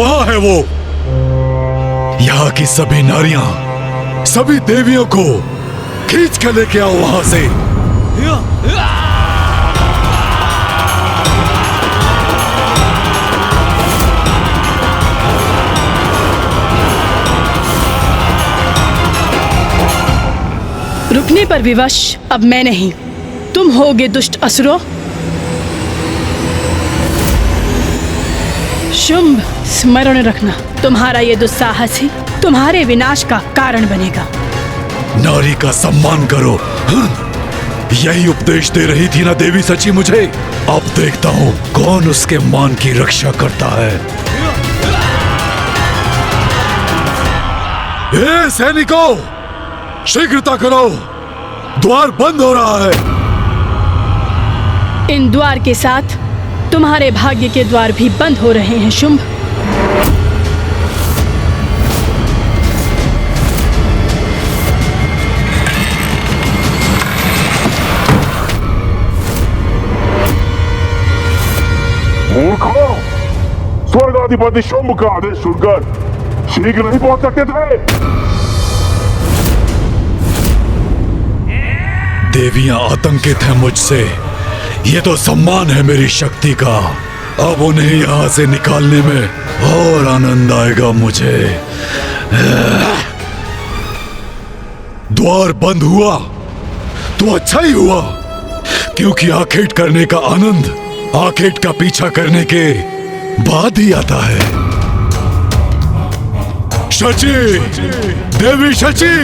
वहां है वो। यहाँ की सभी नारियां, सभी देवियों को खींच कर लेके आओ वहां से। रुकने पर विवश अब मैं नहीं, तुम होगे दुष्ट असुरों। शुंभ, स्मरण रखना, तुम्हारा ये दुस्साहस ही तुम्हारे विनाश का कारण बनेगा। नारी का सम्मान करो। यही उपदेश दे रही थी ना देवी सची मुझे। अब देखता हूँ कौन उसके मान की रक्षा करता है। ए सैनिकों, शीघ्रता करो, द्वार बंद हो रहा है। इन द्वार के साथ तुम्हारे भाग्य के द्वार भी बंद हो रहे हैं शुंभ। मूर्खों, स्वर्गाधिपति शुंभ का आदेश सुनकर शीघ्र नहीं पहुंच सकते थे। देवियां आतंकित हैं मुझसे। ये तो सम्मान है मेरी शक्ति का। अब उन्हें यहां से निकालने में और आनंद आएगा मुझे। द्वार बंद हुआ तो अच्छा ही हुआ, क्योंकि आखेट करने का आनंद आखेट का पीछा करने के बाद ही आता है। शची, देवी शची।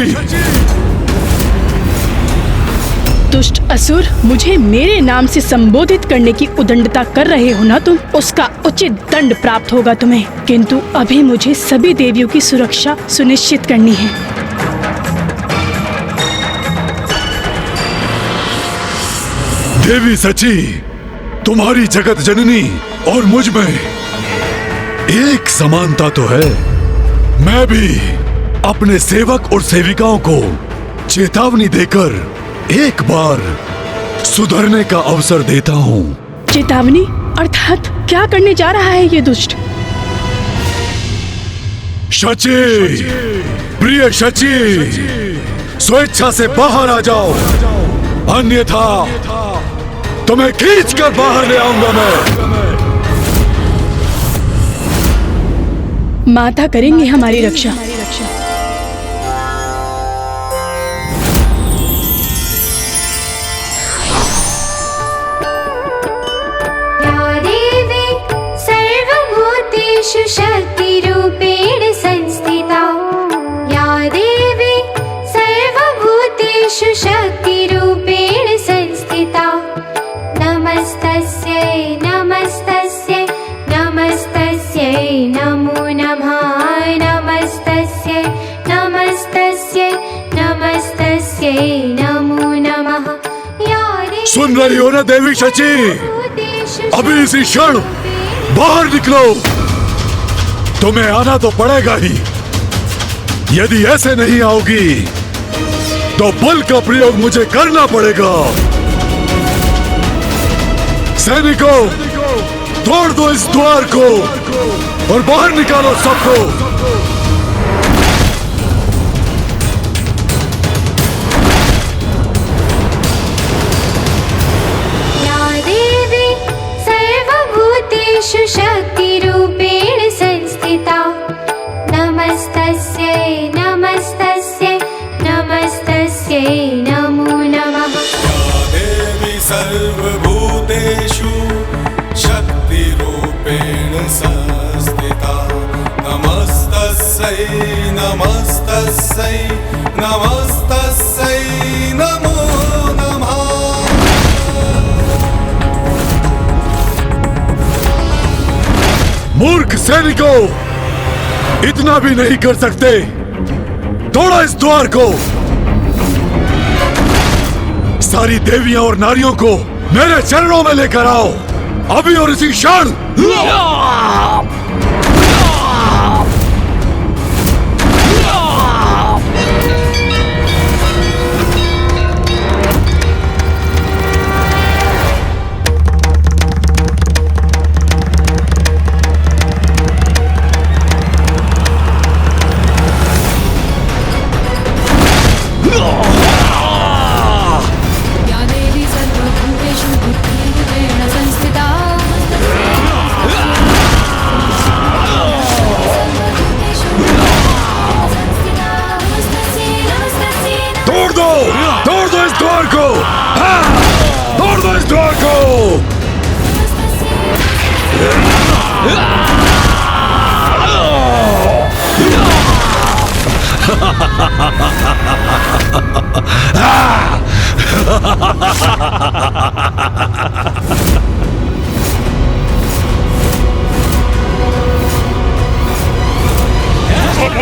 दुष्ट असुर, मुझे मेरे नाम से संबोधित करने की उदंडता कर रहे हो ना तुम, उसका उचित दंड प्राप्त होगा तुम्हें। किंतु अभी मुझे सभी देवियों की सुरक्षा सुनिश्चित करनी है। देवी सची, तुम्हारी जगत जननी और मुझ में एक समानता तो है। मैं भी अपने सेवक और सेविकाओं को चेतावनी देकर एक बार सुधरने का अवसर देता हूँ। चेतावनी अर्थात क्या करने जा रहा है ये दुष्ट? शची, प्रिय शची, स्वेच्छा से बाहर आ जाओ, अन्यथा तुम्हें खींच कर बाहर ले आऊंगा मैं। माता करेंगे हमारी रक्षा। शक्तिरूपेण संस्थिता, या देवी सर्वभूतेषु शक्तिरूपेण संस्थिता। नमस्तस्यै नमस्तस्यै नमस्तस्यै नमो नमः। नमस्तस्यै नमस्तस्यै नमस्तस्यै नमो नमः। सुन रही हो ना देवी शची, अभी इसी क्षण बाहर निकलो। तुम्हें आना तो पड़ेगा ही। यदि ऐसे नहीं आओगी तो बल का प्रयोग मुझे करना पड़ेगा। सैनिकों, तोड़ दो इस द्वार को और बाहर निकालो सबको। या देवी सर्वभूतेषु शक्तिरूपेण संस्थिता। नमस्तस्यै नमस्तस्यै नमस्तस्यै नमो नमः। या देवी सर्वभूतेषु शक्तिरूपेण संस्थिता। नमस्तस्यै नमस्तस्यै नमस्तस्यै नमो नमः। मूर्ख सैनिकों, इतना भी नहीं कर सकते। तोड़ो इस द्वार को। सारी देवियां और नारियों को मेरे चरणों में लेकर आओ, अभी और इसी क्षण। सफल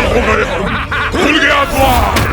हो गए हम। खुल गया द्वार।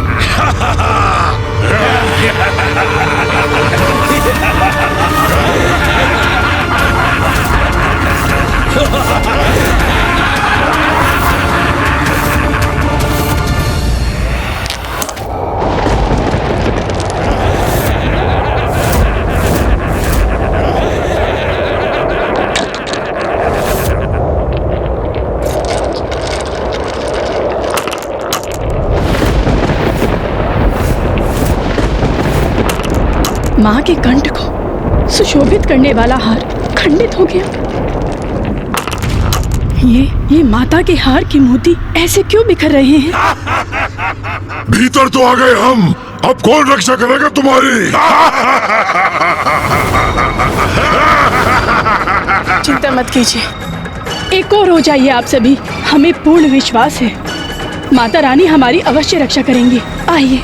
माँ के कंठ को सुशोभित करने वाला हार खंडित हो गया। ये माता के हार के मोती ऐसे क्यों बिखर रहे हैं? भीतर तो आ गए हम, अब कौन रक्षा करेगा तुम्हारी? चिंता मत कीजिए, एक और हो जाइए आप सभी। हमें पूर्ण विश्वास है माता रानी हमारी अवश्य रक्षा करेंगी। आइए।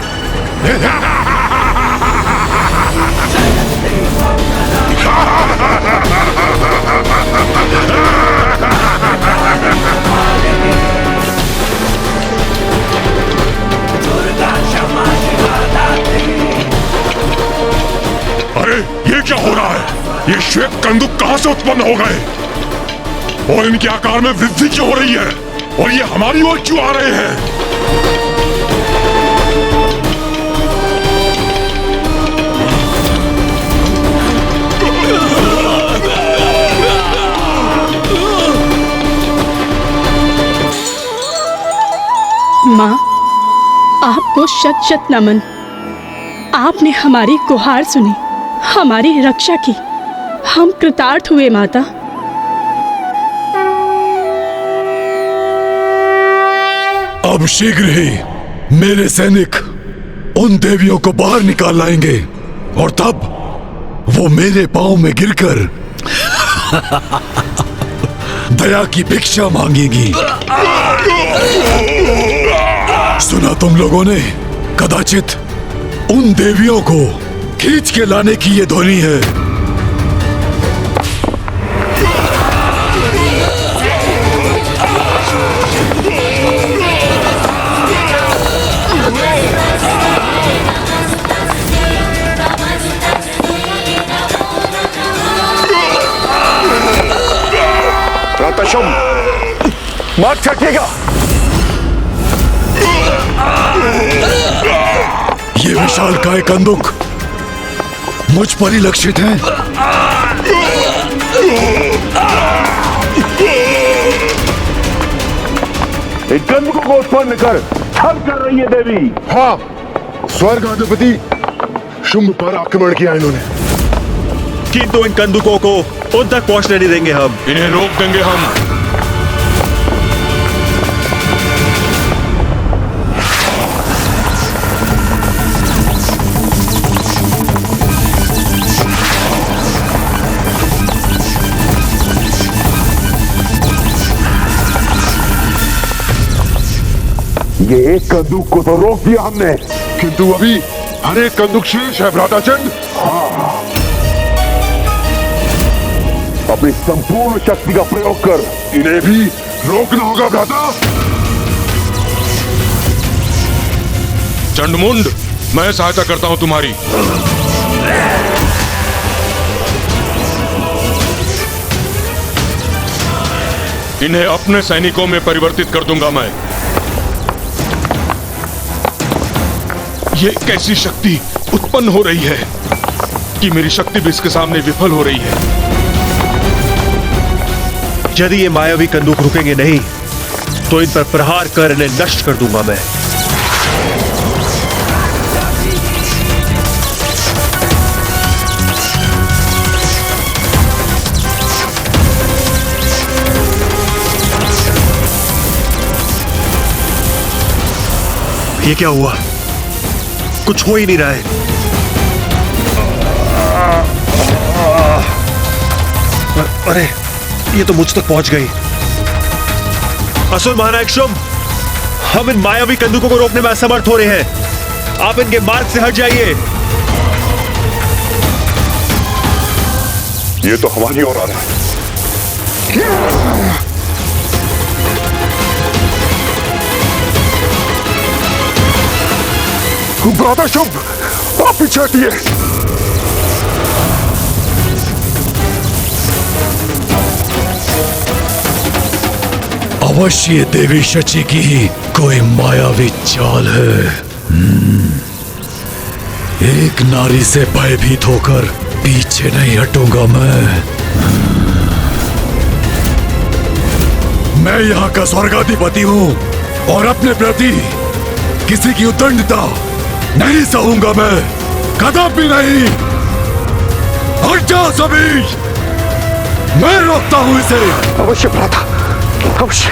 अरे ये क्या हो रहा है? ये श्वेत कंदुक कहां से उत्पन्न हो गए और इनके आकार में वृद्धि क्यों हो रही है और ये हमारी ओर क्यों आ रहे हैं? माँ, आपको शत शत नमन। आपने हमारी गुहार सुनी, हमारी रक्षा की। हम कृतार्थ हुए माता। अब शीघ्र ही मेरे सैनिक उन देवियों को बाहर निकाल लाएंगे और तब वो मेरे पांव में गिरकर दया की भिक्षा मांगेंगी। सुना तुम लोगों ने? कदाचित उन देवियों को खींच के लाने की ये ध्वनि है। मार छकेगा। ये विशालकाय कंदुक मुझ पर ही लक्षित है। एक कंदुक को उत्पन्न कर छल कर रही है देवी। हाँ, स्वर्ग अधिपति शुंभ पर आक्रमण किया इन्होंने। किंतु इन कंदुकों को उन तक पहुंचने नहीं देंगे हम। इन्हें रोक देंगे हम। ये एक कंदुक को तो रोक दिया हमने, किंतु अभी हर एक कंदुक शेष है भ्राताचंद। अपनी संपूर्ण शक्ति का प्रयोग कर इन्हें भी रोकना होगा भ्राता। चंडमुंड, मैं सहायता करता हूं तुम्हारी। इन्हें अपने सैनिकों में परिवर्तित कर दूंगा मैं। ये कैसी शक्ति उत्पन्न हो रही है कि मेरी शक्ति भी इसके सामने विफल हो रही है। यदि ये मायावी कंदूक रुकेंगे नहीं तो इन पर प्रहार कर इन्हें नष्ट कर दूंगा मैं। ये क्या हुआ? कुछ हो ही नहीं रहा है। अरे ये तो मुझ तक पहुंच गई। असुर महानायक शुंभ, हम इन मायावी कंदुकों को रोकने में असमर्थ हो रहे हैं। आप इनके मार्ग से हट जाइए। ये तो हमारी ओर आ रहा है। ब्रदर शुभ, आप पीछे हटिए। अवश्य ये देवी शची की ही कोई मायावी चाल है। एक नारी से भयभीत होकर पीछे नहीं हटूंगा मैं यहाँ का स्वर्गाधिपति हूँ और अपने प्रति किसी की उद्दंडता नहीं सहूंगा मैं, कदापि नहीं। हट जाओ सभी, मैं रोकता हूँ इसे। अवश्य भ्राता, अवश्य।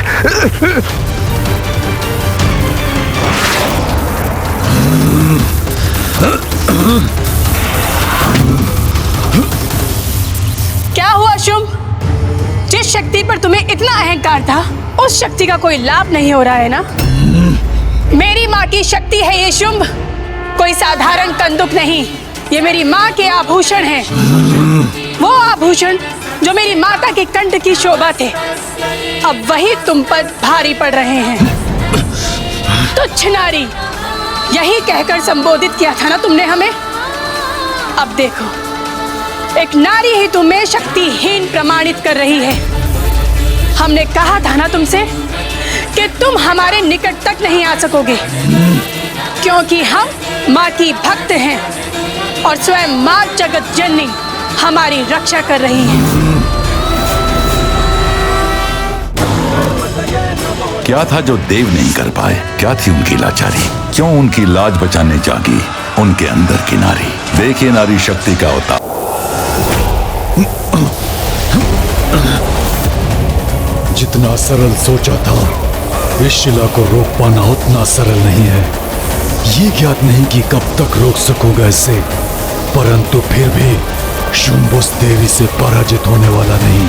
क्या हुआ शुभ? जिस शक्ति पर तुम्हें इतना अहंकार था, उस शक्ति का कोई लाभ नहीं हो रहा है ना? मेरी माँ की शक्ति है ये शुभ, कोई साधारण कंदुक नहीं। ये मेरी माँ के आभूषण हैं। वो आभूषण जो मेरी माता के कंठ की शोभा थे, अब वही तुम पर भारी पड़ रहे हैं। तुच्छ नारी, यही कहकर संबोधित किया था ना तुमने हमें? अब देखो, एक नारी ही तुम्हें शक्तिहीन प्रमाणित कर रही है। हमने कहा था ना तुमसे कि तुम हमारे निकट तक नहीं आ सकोगे, क्योंकि हम माँ की भक्त हैं और स्वयं माँ जगत जननी हमारी रक्षा कर रही है। क्या था जो देव नहीं कर पाए? क्या थी उनकी लाचारी? क्यों उनकी लाज बचाने जागी उनके अंदर की नारी? देखिए नारी शक्ति का अवतार। जितना सरल सोचा था, इस शिला को रोक पाना उतना सरल नहीं है। ये ज्ञात नहीं कि कब तक रोक सकूंगा इसे, परंतु फिर भी शुंभ उस देवी से पराजित होने वाला नहीं।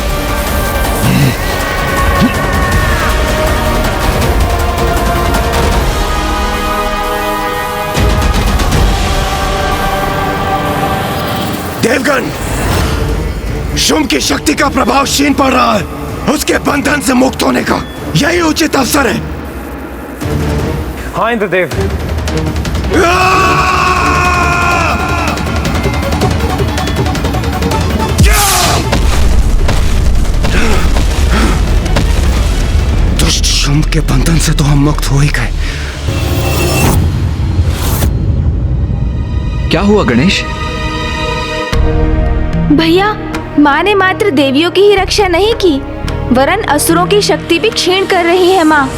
देवगण, शुंभ की शक्ति का प्रभाव क्षीण पड़ रहा है। उसके बंधन से मुक्त होने का यही उचित अवसर है। हाँ इंद्रदेव। दुष्ट शुंभ के बंधन से तो हम मुक्त हो ही गए। क्या हुआ गणेश? भैया, माँ ने मात्र देवियों की ही रक्षा नहीं की, वरन असुरों की शक्ति भी क्षीण कर रही है माँ,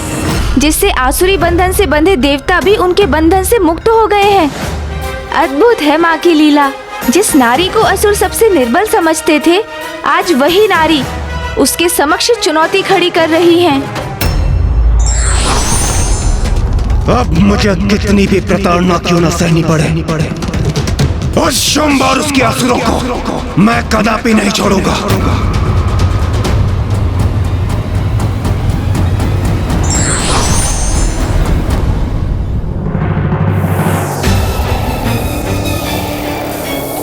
जिससे आसुरी बंधन से बंधे देवता भी उनके बंधन से मुक्त हो गए हैं। अद्भुत है माँ की लीला। जिस नारी को असुर सबसे निर्बल समझते थे, आज वही नारी उसके समक्ष चुनौती खड़ी कर रही है। अब मुझे कितनी भी प्रताड़ना क्यों न सहनी पड़े, उस शुंभ और उसके असुरों को मैं कदापि नहीं छोड़ूंगा।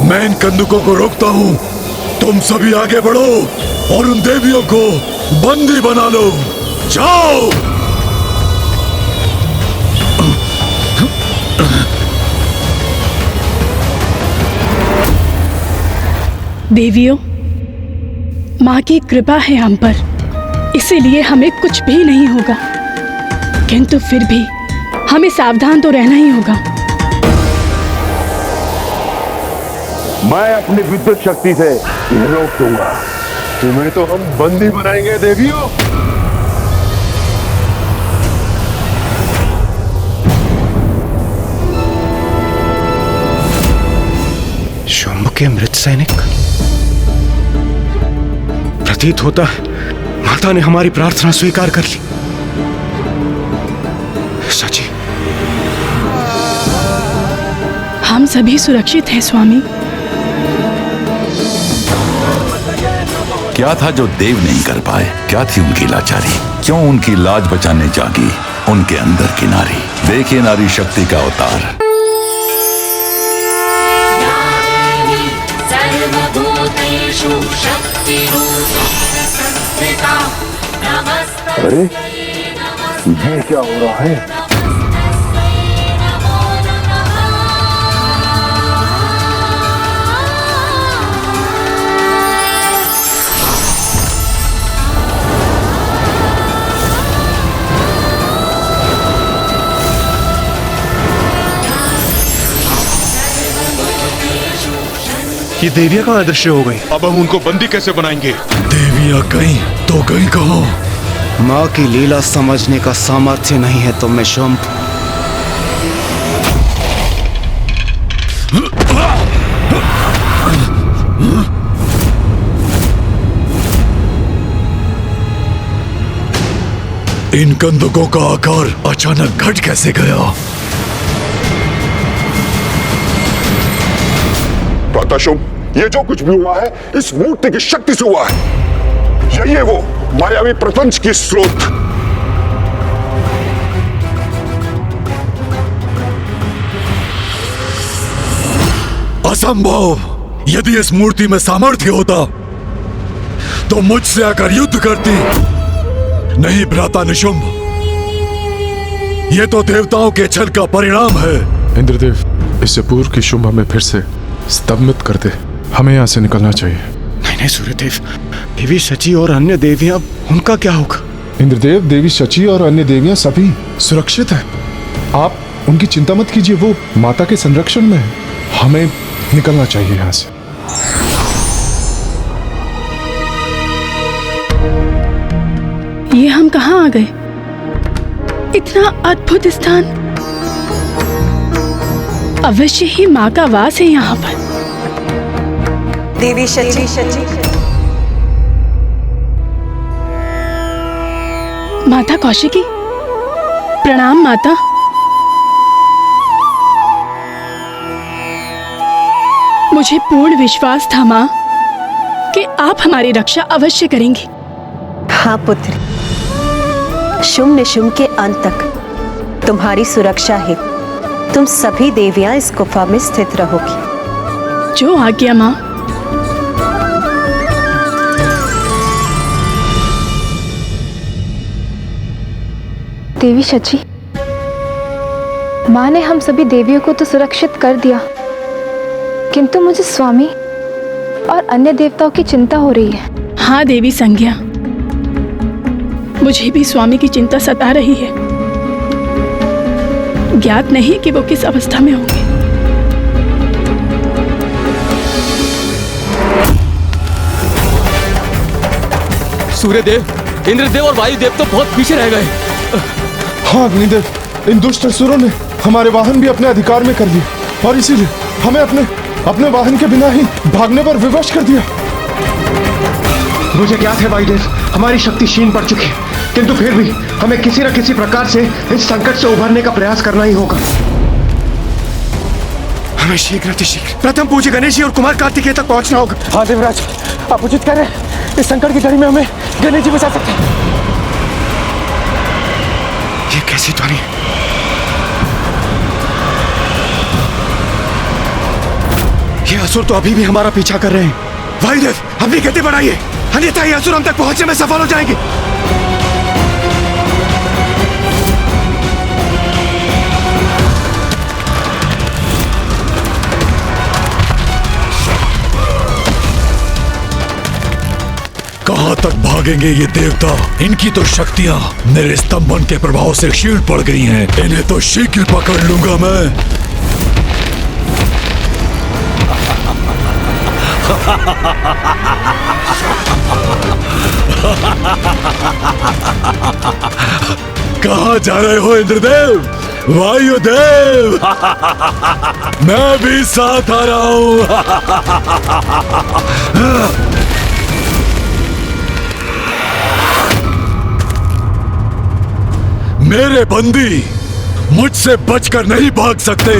मैं इन कंदुकों को रोकता हूँ, तुम सभी आगे बढ़ो और उन देवियों को बंदी बना लो। जाओ। देवियों, माँ की कृपा है हम पर, इसीलिए हमें कुछ भी नहीं होगा, किंतु फिर भी हमें सावधान तो रहना ही होगा। मैं अपनी विद्युत शक्ति से रोक दूंगा। तुम्हें तो हम बंदी बनाएंगे देवियों। शुंभ के मृत सैनिक, प्रतीत होता है माता ने हमारी प्रार्थना स्वीकार कर ली। सची, हम सभी सुरक्षित हैं स्वामी। क्या था जो देव नहीं कर पाए? क्या थी उनकी लाचारी? क्यों उनकी लाज बचाने जागी उनके अंदर की नारी। देखिए नारी शक्ति का अवतार। सर्वभूतेषु शक्तिरूपेण संस्थिता नमस्तस्यै अरे ये क्या हो रहा है? नमो नमः। ये देवियां कहाँ अदृश्य हो गई? अब हम उनको बंदी कैसे बनाएंगे? देवियां गई तो गई कहाँ? माँ की लीला समझने का सामर्थ्य नहीं है तुम में शुंभ। इन कंदुकों का आकार अचानक घट कैसे गया? शुभ, ये जो कुछ भी हुआ है इस मूर्ति की शक्ति से हुआ है। यही है वो मायावी प्रपंच की स्रोत। असंभव! यदि इस मूर्ति में सामर्थ्य होता तो मुझसे आकर युद्ध करती। नहीं भ्राता निशुंभ, ये तो देवताओं के छल का परिणाम है। इंद्रदेव, इससे पूर्व की शुंभ हमें फिर से स्तंभित कर दे। हमें यहाँ से निकलना चाहिए। नहीं नहीं सूर्यदेव, देवी शची और अन्य देवियां, उनका क्या होगा? इंद्रदेव, देवी शची और अन्य देवियां सभी सुरक्षित हैं। आप उनकी चिंता मत कीजिए, वो माता के संरक्षण में है। हमें निकलना चाहिए यहाँ से। ये हम कहाँ आ गए? इतना अद्भुत स्थान। अवश्य ही माँ का वास है यहाँ पर। देवी शची। माता कौशिकी, प्रणाम माता। मुझे पूर्ण विश्वास था माँ कि आप हमारी रक्षा अवश्य करेंगी। हाँ पुत्री, शुंभ निशुंभ के अंत तक तुम्हारी सुरक्षा है। तुम सभी देवियां इस गुफा में स्थित रहोगी। जो आज्ञा माँ। देवी शची, माँ ने हम सभी देवियों को तो सुरक्षित कर दिया, किंतु मुझे स्वामी और अन्य देवताओं की चिंता हो रही है। हाँ देवी संज्ञा, मुझे भी स्वामी की चिंता सता रही है। ज्ञात नहीं कि वो किस अवस्था में होंगे। सूर्यदेव, इंद्रदेव और वायुदेव तो बहुत पीछे रह गए। हाँ अग्निदेव, इन दुष्ट असुरों ने हमारे वाहन भी अपने अधिकार में कर लिए और इसीलिए हमें अपने वाहन के बिना ही भागने पर विवश कर दिया। मुझे ज्ञात है वायुदेव, हमारी शक्ति क्षीण पड़ चुकी है, किंतु फिर भी हमें किसी न किसी प्रकार से इस संकट से उभरने का प्रयास करना ही होगा। हमें शीघ्र प्रथम पूज्य गणेश जी और कुमार कार्तिकेय तक पहुंचना होगा। हाँ देवराज, आप उचित कह रहे हैं। इस संकट की घड़ी में हमें गणेश जी बचा सकते हैं। ये कैसी ध्वनि? ये असुर तो अभी भी हमारा पीछा कर रहे हैं। वायुदेव, अपनी गति बढ़ाइए, अन्यथा ये असुर हम तक पहुंचने में सफल हो जाएंगे। कहां तक भागेंगे ये देवता? इनकी तो शक्तियां मेरे स्तंभन के प्रभाव से क्षीण पड़ गई हैं। इन्हें तो शीघ्र पकड़ लूंगा मैं। कहां जा रहे हो इंद्रदेव, वायुदेव? मैं भी साथ आ रहा हूं। मेरे बंदी मुझसे बचकर नहीं भाग सकते।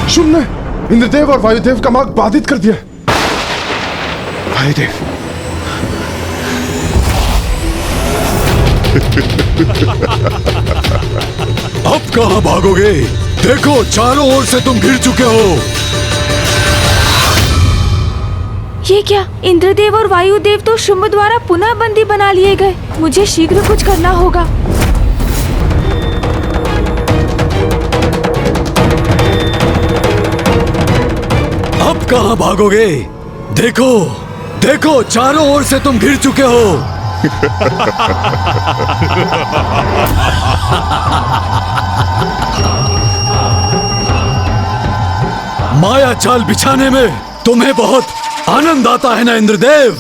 शुभ ने इंद्रदेव और वायुदेव का मार्ग बाधित कर दिया। वायुदेव, अब कहां भागोगे? देखो चारों ओर से तुम घिर चुके हो। ये क्या? इंद्रदेव और वायुदेव तो शुंभ द्वारा पुनः बंदी बना लिए गए। मुझे शीघ्र कुछ करना होगा। अब कहां भागोगे? देखो देखो चारों ओर से तुम घिर चुके हो। माया जाल बिछाने में तुम्हें बहुत आनंद आता है ना इंद्रदेव?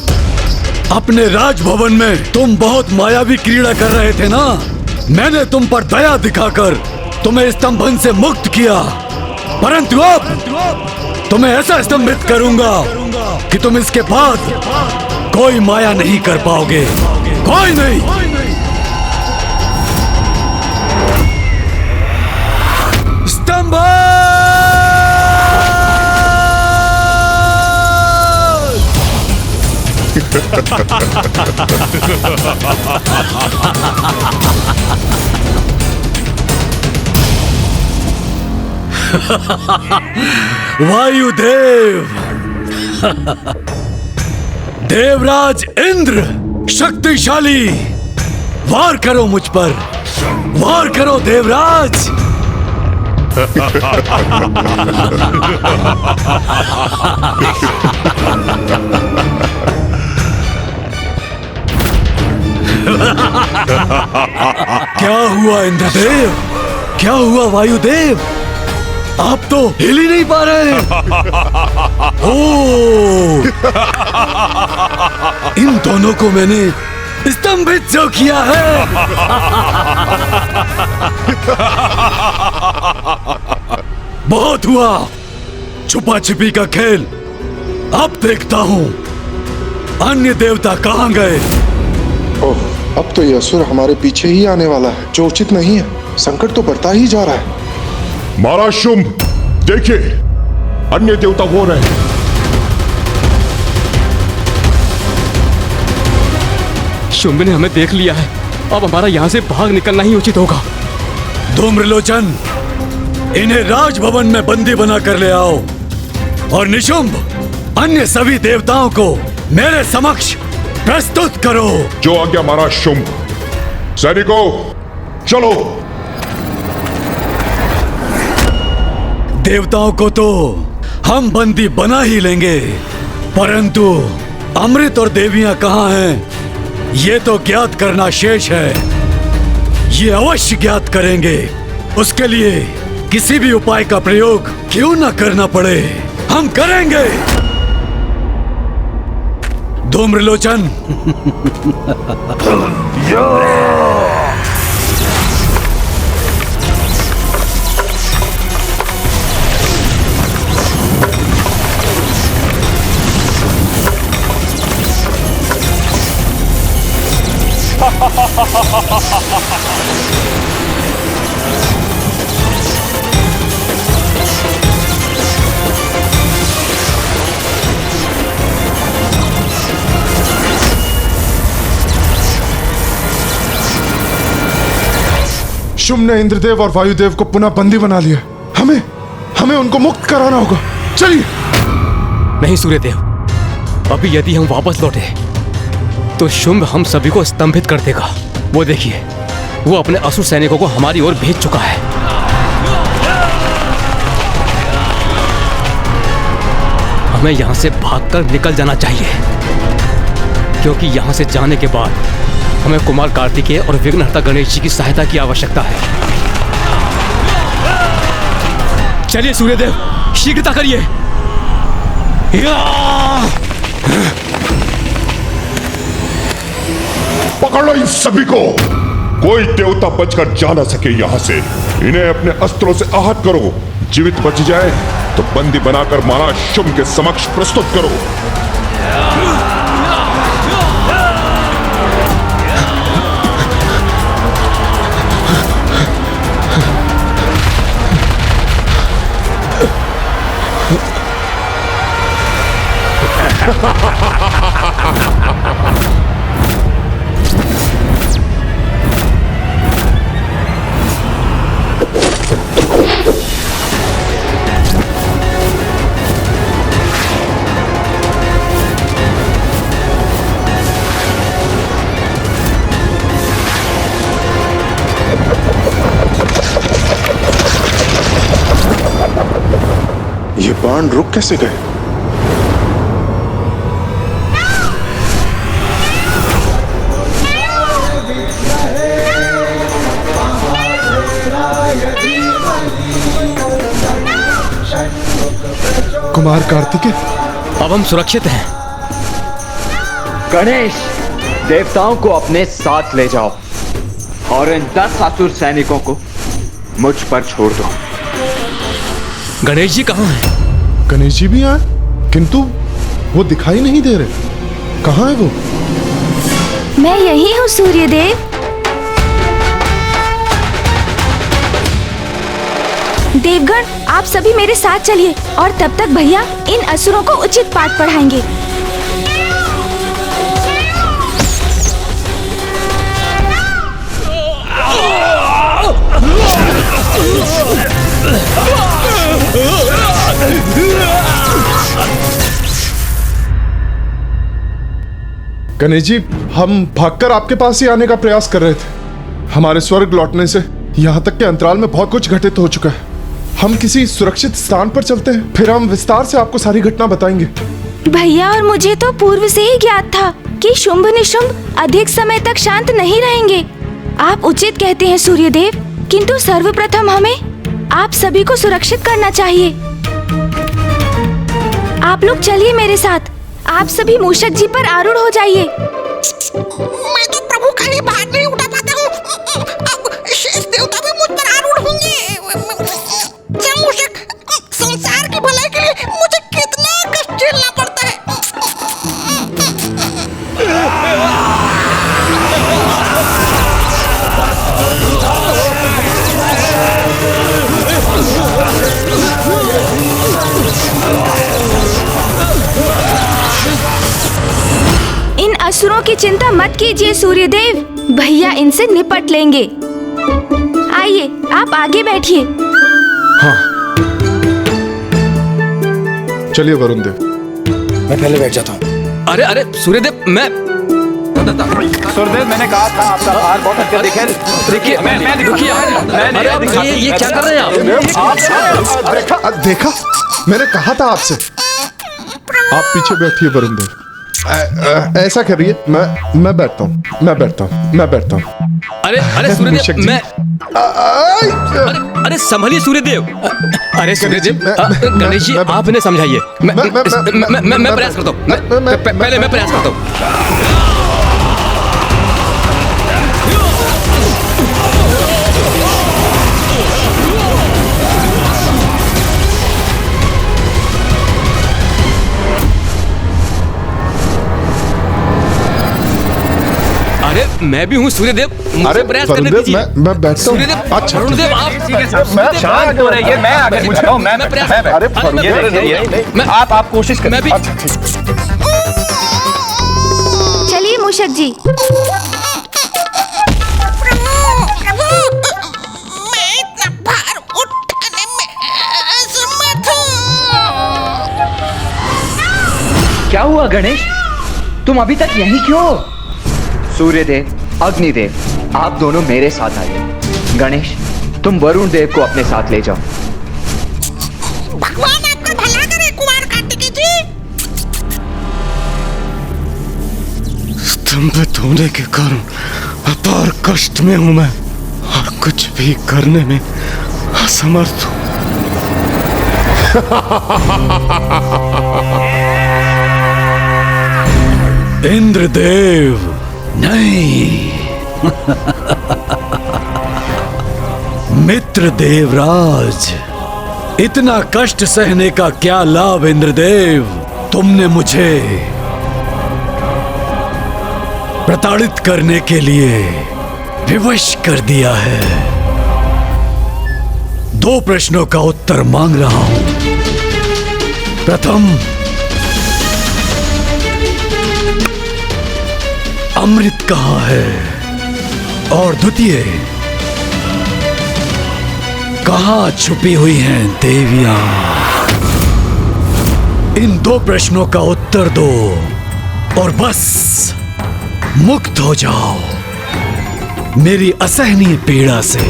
अपने राजभवन में तुम बहुत मायावी क्रीड़ा कर रहे थे ना? मैंने तुम पर दया दिखाकर तुम्हें स्तंभन से मुक्त किया, परंतु अब तुम्हें ऐसा स्तंभित करूंगा कि तुम इसके बाद कोई माया नहीं कर पाओगे। कोई नहीं। स्तंभ! वायुदेव, देवराज इंद्र शक्तिशाली, वार करो मुझ पर, वार करो देवराज। क्या हुआ इंद्रदेव? क्या हुआ वायुदेव? आप तो हिल ही नहीं पा रहे हैं। ओह! इन दोनों को मैंने स्तंभित जो किया है। बहुत हुआ छुपा छिपी का खेल। अब देखता हूँ अन्य देवता कहाँ गए। ओह, अब तो ये असुर हमारे पीछे ही आने वाला है, जो उचित नहीं है। संकट तो बढ़ता ही जा रहा है। महाराज शुंभ, देखिए अन्य देवता वो रहे। शुंभ ने हमें देख लिया है। अब हमारा यहाँ से भाग निकलना ही उचित होगा। धूम्रलोचन, इन्हें राजभवन में बंदी बना कर ले आओ और निशुंभ अन्य सभी देवताओं को मेरे समक्ष प्रस्तुत करो। जो आज्ञा महाराज शुंभ। सैनिकों चलो। देवताओं को तो हम बंदी बना ही लेंगे, परंतु अमृत और देवियां कहाँ हैं, ये तो ज्ञात करना शेष है। ये अवश्य ज्ञात करेंगे। उसके लिए किसी भी उपाय का प्रयोग क्यों न करना पड़े, हम करेंगे। धूम्रलोचन, शुभ ने इंद्रदेव और वायुदेव को पुनः बंदी बना लिया। हमें उनको मुक्त कराना होगा। चलिए। नहीं सूर्यदेव, अभी यदि हम वापस लौटे तो शुंभ हम सभी को स्तंभित कर देगा। वो देखिए, वो अपने असुर सैनिकों को हमारी ओर भेज चुका है। हमें यहाँ से भागकर निकल जाना चाहिए, क्योंकि यहाँ से जाने के बाद हमें कुमार कार्तिकेय और विघ्नहर्ता गणेश जी की सहायता की आवश्यकता है। चलिए सूर्यदेव, शीघ्रता करिए। पकड़ लो इन सभी को। कोई देवता बचकर जा ना सके यहाँ से। इन्हें अपने अस्त्रों से आहत करो। जीवित बच जाए तो बंदी बनाकर महाराज शुंभ के समक्ष प्रस्तुत करो। ये बाण रुक कैसे गए? कुमार कार्तिकेय, अब हम सुरक्षित हैं। गणेश, देवताओं को अपने साथ ले जाओ और इन 10 असुर सैनिकों को मुझ पर छोड़ दो। गणेश जी कहाँ हैं? गणेश जी भी आए, किंतु वो दिखाई नहीं दे रहे। कहाँ है वो? मैं यही हूँ सूर्यदेव। देवगण, आप सभी मेरे साथ चलिए और तब तक भैया इन असुरों को उचित पाठ पढ़ाएंगे। गणेश जी, हम भागकर आपके पास ही आने का प्रयास कर रहे थे। हमारे स्वर्ग लौटने से यहाँ तक के अंतराल में बहुत कुछ घटित हो चुका है। हम किसी सुरक्षित स्थान पर चलते हैं, फिर हम विस्तार से आपको सारी घटना बताएंगे। भैया, और मुझे तो पूर्व से ही ज्ञात था कि शुंभ निशुंभ अधिक समय तक शांत नहीं रहेंगे। आप उचित कहते हैं सूर्यदेव, किंतु सर्वप्रथम हमें आप सभी को सुरक्षित करना चाहिए। आप लोग चलिए मेरे साथ। आप सभी मूषक जी पर आरूढ़ हो जाइए। मैं तो प्रभु का ही भार नहीं उठा पाता हूँ। अब शेष देवता भी मुझ पर आरूढ़ होंगे। मूषक, संसार की भलाई के लिए मुझे कितना कष्ट झेलना पड़ता है। इन असुरों की चिंता मत कीजिए सूर्यदेव, भैया इनसे निपट लेंगे। आइए, आप आगे बैठिए। हाँ, चलिए वरुण देव। मैं पहले बैठ जाता हूँ। अरे अरे सूर्यदेव, मैं सूर्यदेव, मैंने कहा था आपका भार बहुत अत्यधिक है। देखिए, ये क्या कर रहे हैं आप? देखा, मैंने कहा था आपसे। आप पीछे बैठिए वरुण देव। ऐसा करिए, मैं बैठता हूँ। अरे अरे सूर्यदेव, मैं अरे संभलिए सूर्यदेव। अरे सूर्यदेव, गणेश जी आप इन्हें समझाइए। मैं प्रयास करता हूँ। पहले मैं प्रयास करता हूँ। अरे मैं भी हूँ सूर्यदेव, मुझे प्रयास करने दीजिए। मैं बैठता हूँ। अच्छा, वरुणदेव आप शांत हो रहिए, मैं आगे पूछता हूँ। मैं प्रयास आप कोशिश करें। चलिए मूषक जी। मैं इतना भार उठाने में असमर्थ हूँ। क्या हुआ गणेश, तुम अभी तक यहीं क्यों? सूर्यदेव, अग्निदेव, आप दोनों मेरे साथ आइए। गणेश, तुम वरुण देव को अपने साथ ले जाओ। भगवान आपका भला करे कुमार कार्तिकेय जी। स्तंभित होने के कारण अपार कष्ट में हूं मैं और कुछ भी करने में असमर्थ हूं। इंद्रदेव नहीं, मित्र देवराज, इतना कष्ट सहने का क्या लाभ इंद्रदेव? तुमने मुझे प्रताड़ित करने के लिए विवश कर दिया है। 2 प्रश्नों का उत्तर मांग रहा हूं। प्रथम, अमृत कहाँ है और द्वितीय कहाँ छुपी हुई हैं देवियां? इन दो प्रश्नों का उत्तर दो और बस मुक्त हो जाओ मेरी असहनीय पीड़ा से।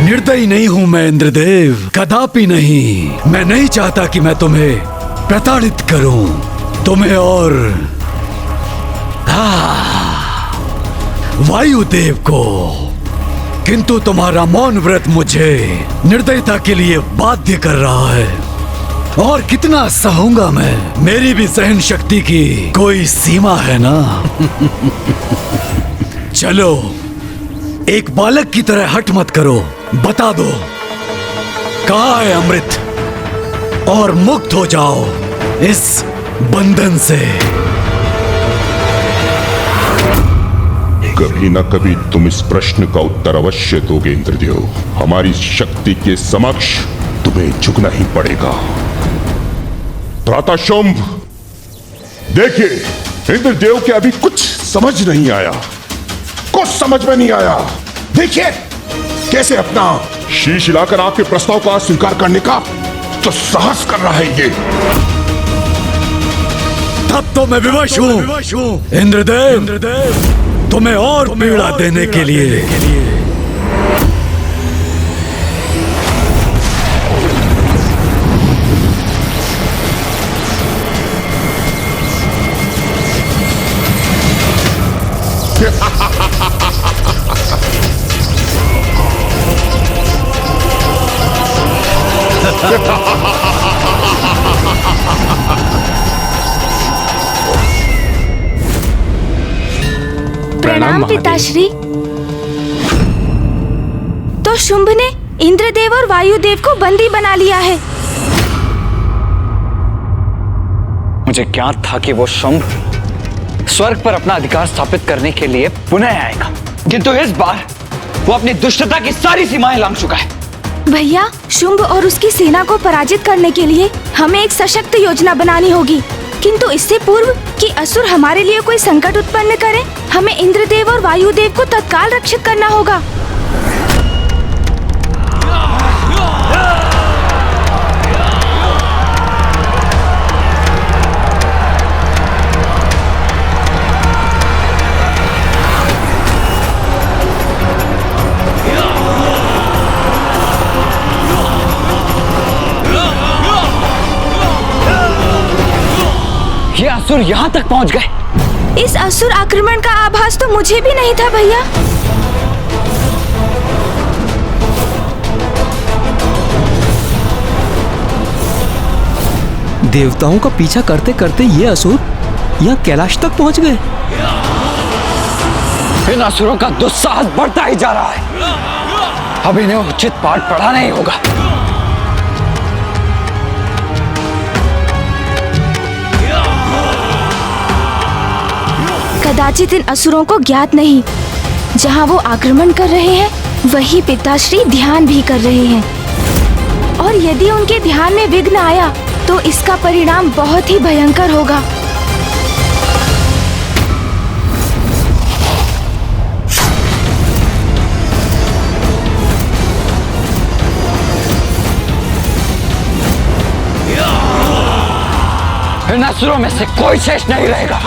निर्दयी नहीं हूं मैं इंद्रदेव, कदापि नहीं। मैं नहीं चाहता कि मैं तुम्हें प्रताड़ित करूं, तुम्हें और वायुदेव को, किंतु तुम्हारा मौन व्रत मुझे निर्दयता के लिए बाध्य कर रहा है। और कितना सहूंगा मैं? मेरी भी सहन शक्ति की कोई सीमा है ना। चलो, एक बालक की तरह हट मत करो, बता दो कहाँ है अमृत और मुक्त हो जाओ इस बंधन से। कभी न कभी तुम इस प्रश्न का उत्तर अवश्य दोगे इंद्रदेव। हमारी शक्ति के समक्ष तुम्हें झुकना ही पड़ेगा। भ्राता शुंभ, देखिए इंद्रदेव के अभी कुछ समझ नहीं आया, कुछ समझ में नहीं आया। देखिए कैसे अपना शीश हिलाकर आपके प्रस्ताव का स्वीकार करने का तो साहस कर रहा है ये। तब तो मैं विवश हूँ इंद्रदेव, तुम्हें और पीड़ा देने के लिए। प्रणाम पिताश्री। तो शुंभ ने इंद्रदेव और वायुदेव को बंदी बना लिया है। मुझे ज्ञात था कि वो शुंभ स्वर्ग पर अपना अधिकार स्थापित करने के लिए पुनः आएगा, किंतु इस बार वो अपनी दुष्टता की सारी सीमाएं लांघ चुका है। भैया, शुंभ और उसकी सेना को पराजित करने के लिए हमें एक सशक्त योजना बनानी होगी, किंतु इससे पूर्व कि असुर हमारे लिए कोई संकट उत्पन्न करे, हमें इंद्रदेव और वायुदेव को तत्काल रक्षित करना होगा। ये असुर यहाँ तक पहुँच गए। इस असुर आक्रमण का आभास तो मुझे भी नहीं था भैया। देवताओं का पीछा करते करते ये असुर यहाँ कैलाश तक पहुँच गए। इन असुरों का दुस्साहस बढ़ता ही जा रहा है। अब इन्हें उचित पाठ पढ़ाना ही होगा। कदाचित इन असुरों को ज्ञात नहीं, जहाँ वो आक्रमण कर रहे हैं वही पिताश्री ध्यान भी कर रहे हैं, और यदि उनके ध्यान में विघ्न आया तो इसका परिणाम बहुत ही भयंकर होगा। इन असुरों में से कोई शेष नहीं रहेगा।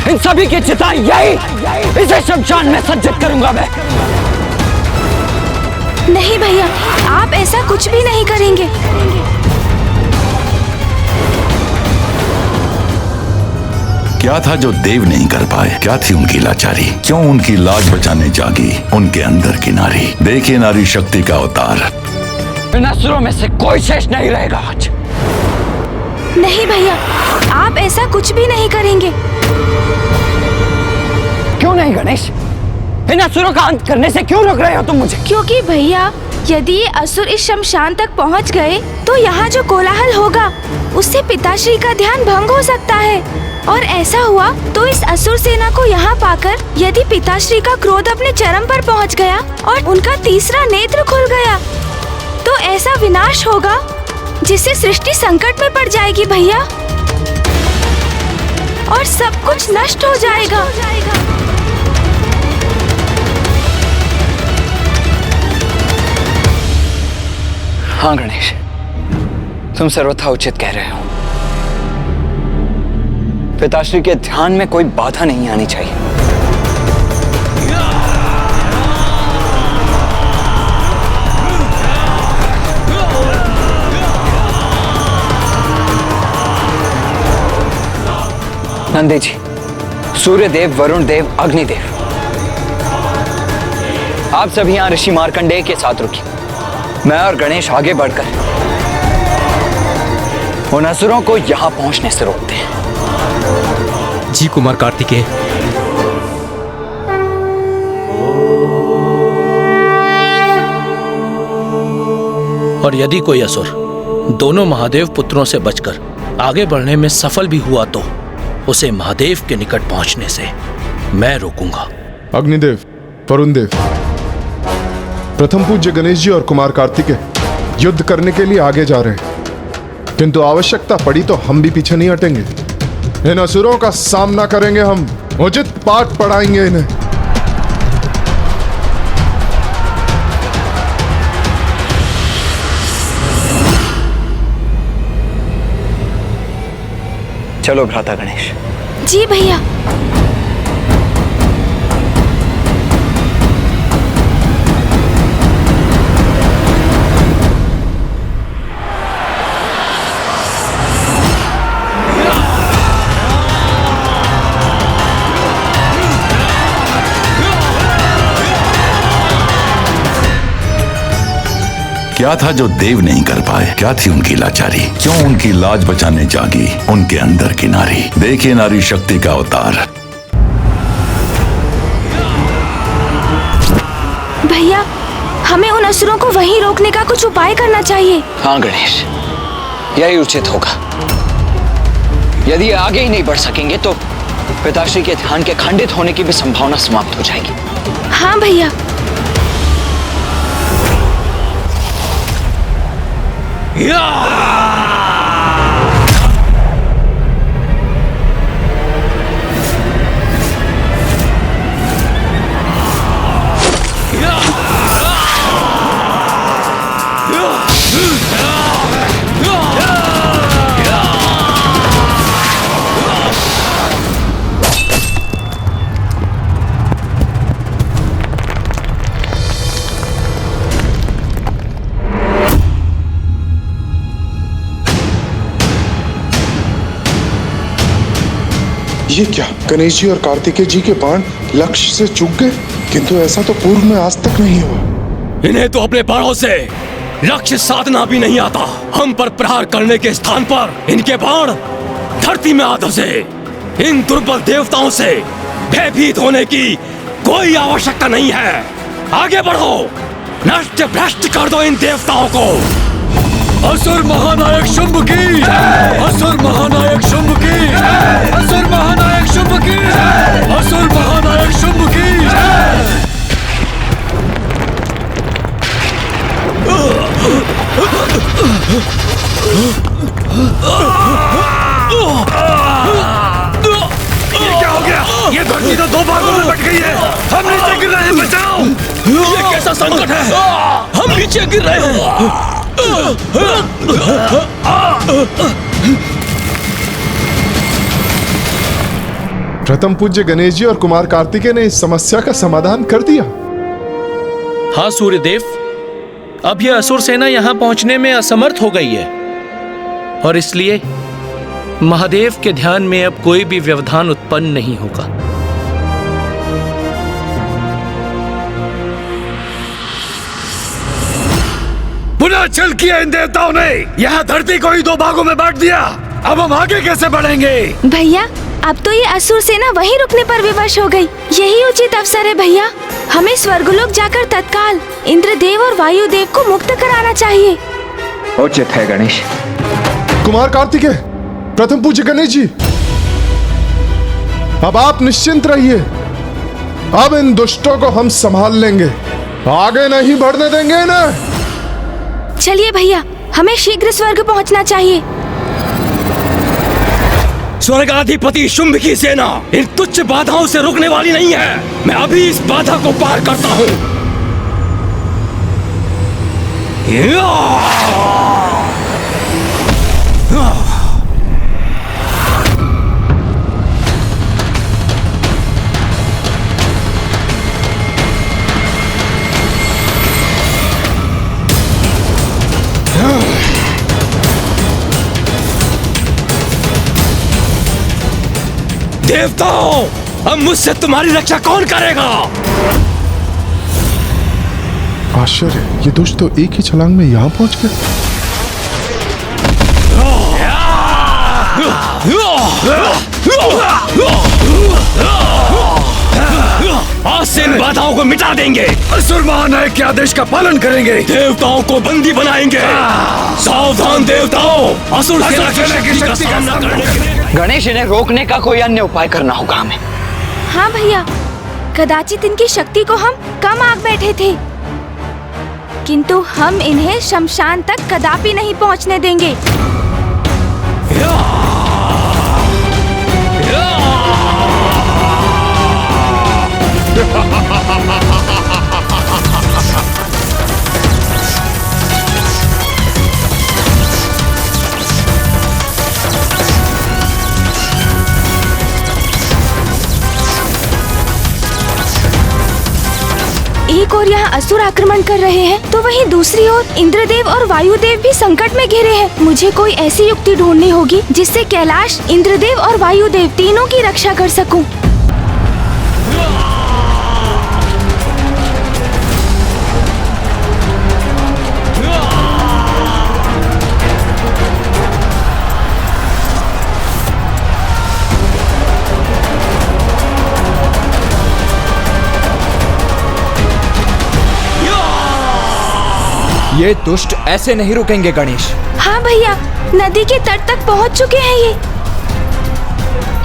इन सभी की चिता यही इसे शमशान में सज्जित करूंगा मैं। नहीं भैया, आप ऐसा कुछ भी नहीं करेंगे। क्या था जो देव नहीं कर पाए? क्या थी उनकी लाचारी? क्यों उनकी लाज बचाने जागी उनके अंदर की नारी? देखिए नारी शक्ति का अवतार। इन असुरों में से कोई शेष नहीं रहेगा आज। नहीं भैया, आप ऐसा कुछ भी नहीं करेंगे। क्यों नहीं गणेश? इन असुरों का अंत करने से क्यों रोक रहे हो तुम मुझे? क्योंकि भैया, यदि ये असुर इस शमशान तक पहुंच गए तो यहाँ जो कोलाहल होगा उससे पिताश्री का ध्यान भंग हो सकता है, और ऐसा हुआ तो इस असुर सेना को यहाँ पाकर यदि पिताश्री का क्रोध अपने चरम पर पहुँच गया और उनका तीसरा नेत्र खुल गया तो ऐसा विनाश होगा जिससे सृष्टि संकट में पड़ जाएगी भैया, और सब कुछ नष्ट हो जाएगा। हाँ गणेश, तुम सर्वथा उचित कह रहे हो। पिताश्री के ध्यान में कोई बाधा नहीं आनी चाहिए। नंदी जी, सूर्य देव, वरुण देव, अग्निदेव, आप सभी यहां ऋषि मार्कंडेय के साथ रुकिए। मैं और गणेश आगे बढ़कर उन असुरों को यहां पहुंचने से रोकते हैं। जी कुमार कार्तिकेय। और यदि कोई असुर दोनों महादेव पुत्रों से बचकर आगे बढ़ने में सफल भी हुआ तो उसे महादेव के निकट पहुंचने से मैं रोकूंगा। अग्निदेव, वरुण देव, प्रथम पूज्य गणेश जी और कुमार कार्तिकेय युद्ध करने के लिए आगे जा रहे हैं, किंतु आवश्यकता पड़ी तो हम भी पीछे नहीं हटेंगे। इन असुरों का सामना करेंगे हम, उचित पाठ पढ़ाएंगे इन्हें। चलो भ्राता गणेश। जी भैया। क्या था जो देव नहीं कर पाए? क्या थी उनकी लाचारी? क्यों उनकी लाज बचाने जागी उनके अंदर की नारी? देखिए नारी शक्ति का अवतार। भैया, हमें उन असुरों को वहीं रोकने का कुछ उपाय करना चाहिए। हाँ गणेश, यही उचित होगा। यदि आगे ही नहीं बढ़ सकेंगे तो पिताश्री के ध्यान के खंडित होने की भी संभावना समाप्त हो जाएगी। हाँ भैया। ये क्या? गणेश जी और कार्तिकेय जी के बाण लक्ष्य से चूक गए, किंतु ऐसा तो पूर्व में आज तक नहीं हुआ। इन्हें तो अपने बाणों से लक्ष्य साधना भी नहीं आता। हम पर प्रहार करने के स्थान पर इनके बाण धरती में आ धंसे। इन दुर्बल देवताओं से भयभीत होने की कोई आवश्यकता नहीं है। आगे बढ़ो, नष्ट भ्रष्ट कर दो इन देवताओं को। असुर महानायक शुंभ की, असुर महानायक शुंभ की, असुर महानायक शुंभ की, असुर महानायक शुंभ की। ये क्या हो गया? ये धरती तो दो भागों में बट गई है। हम नीचे गिर रहे हैं, बचाओ। ये कैसा संकट है? हम नीचे गिर रहे हैं। प्रथम पूज्य गणेश जी और कुमार कार्तिकेय ने इस समस्या का समाधान कर दिया। हाँ सूर्यदेव, अब यह असुर सेना यहां पहुंचने में असमर्थ हो गई है और इसलिए महादेव के ध्यान में अब कोई भी व्यवधान उत्पन्न नहीं होगा। पुनः छल किया इन देवताओं ने। यहाँ धरती को ही दो भागों में बांट दिया। अब हम आगे कैसे बढ़ेंगे? भैया, अब तो ये असुर सेना वहीं रुकने पर विवश हो गई। यही उचित अवसर है भैया। हमें स्वर्गलोक जाकर तत्काल इंद्रदेव और वायुदेव को मुक्त कराना चाहिए। उचित है गणेश। कुमार कार्तिकेय, प्रथम पूज्य गणेश जी, अब आप निश्चिंत रहिए। अब इन दुष्टों को हम संभाल लेंगे, आगे नहीं बढ़ने देंगे ना। चलिए भैया, हमें शीघ्र स्वर्ग पहुंचना चाहिए। स्वर्गाधिपति शुंभ की सेना इन तुच्छ बाधाओं से रुकने वाली नहीं है। मैं अभी इस बाधा को पार करता हूँ। देवताओं, अब मुझसे तुम्हारी रक्षा कौन करेगा? आश्चर्य, ये दुष्ट तो एक ही छलांग में यहाँ पहुंच गए। आज से इन बाधाओं को मिटा देंगे। असुर महानायक के आदेश का पालन करेंगे। देवताओं को बंदी बनाएंगे। सावधान देवताओं, असुर सेना की शक्ति का सामना करने के लिए गणेश, इन्हें रोकने का कोई अन्य उपाय करना होगा हमें। हाँ भैया, कदाचित इनकी शक्ति को हम कम आंक बैठे थे, किंतु हम इन्हें शमशान तक कदापि नहीं पहुंचने देंगे। एक और यहाँ असुर आक्रमण कर रहे हैं, तो वहीं दूसरी ओर इंद्रदेव और वायुदेव भी संकट में घिरे हैं। मुझे कोई ऐसी युक्ति ढूंढनी होगी जिससे कैलाश, इंद्रदेव और वायुदेव तीनों की रक्षा कर सकूं। ये दुष्ट ऐसे नहीं रुकेंगे गणेश। हाँ भैया, नदी के तट तक पहुंच चुके हैं ये।